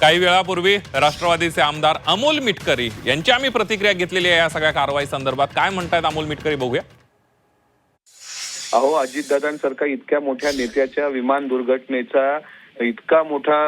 काही वेळापूर्वी राष्ट्रवादीचे आमदार अमोल मिटकरी यांची आम्ही प्रतिक्रिया घेतलेली आहे या सगळ्या कारवाई संदर्भात. काय म्हणतायत अमोल मिटकरी बघूया. अहो, अजितदादांसारखा इतक्या मोठ्या नेत्याच्या विमान दुर्घटनेचा इतका मोठा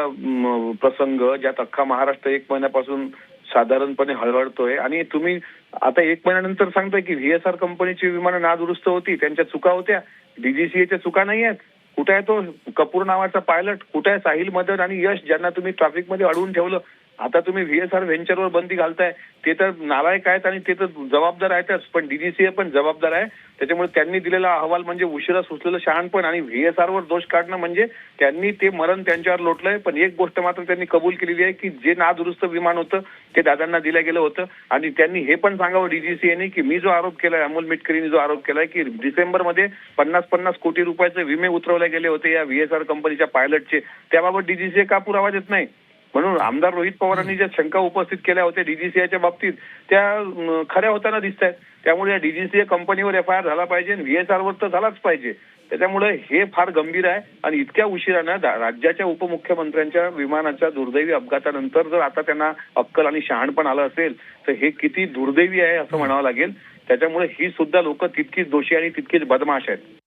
प्रसंग ज्यात अख्खा महाराष्ट्र एक महिन्यापासून साधारणपणे हळहळतोय आणि तुम्ही आता एक महिन्यानंतर सांगताय की व्हीएसआर कंपनीची विमानं नादुरुस्त होती, त्यांच्या चुका होत्या. डीजीसीएच्या चुका नाही आहेत. कुठे आहे तो कपूर नावाचा पायलट? कुठे आहे साहिल मदन आणि यश ज्यांना तुम्ही ट्रॅफिकमध्ये अडवून ठेवलं? आता तुम्ही व्हीएसआर व्हेंचरवर बंदी घालताय. ते तर नालायक आहेत आणि ते तर जबाबदार आहेतच, पण डीजीसीए पण जबाबदार आहे. त्याच्यामुळे त्यांनी दिलेला अहवाल म्हणजे उशिरा सुचलेलं शहाणपण आणि व्हीएसआरवर दोष काढणं म्हणजे त्यांनी ते मरण त्यांच्यावर लोटलंय. पण एक गोष्ट मात्र त्यांनी कबूल केलेली आहे की जे नादुरुस्त विमान होतं ते दादांना दिलं गेलं होतं आणि त्यांनी हे पण सांगावं डीजीसीएने की मी जो आरोप केलाय, अमोल मिटकरींनी जो आरोप केलाय की डिसेंबरमध्ये 50-50 कोटी रुपयाचे विमे उतरवले गेले होते या व्हीएसआर कंपनीच्या पायलटचे, त्याबाबत डीजीसीए का पुरावा देत नाही? म्हणून आमदार रोहित पवारांनी ज्या शंका उपस्थित केल्या होत्या डीजीसीएच्या बाबतीत त्या खऱ्या होताना दिसत आहेत. त्यामुळे या डीजीसीए कंपनीवर एफआयआर झाला पाहिजे आणि व्हीएसआरवर तर झालाच पाहिजे. त्याच्यामुळे हे फार गंभीर आहे आणि इतक्या उशिरानं राज्याच्या उपमुख्यमंत्र्यांच्या विमानाच्या दुर्दैवी अपघातानंतर जर आता त्यांना अक्कल आणि शहाणपण आलं असेल तर हे किती दुर्दैवी आहे असं म्हणावं लागेल. त्याच्यामुळे ही सुद्धा लोक तितकीच दोषी आणि तितकीच बदमाश आहेत.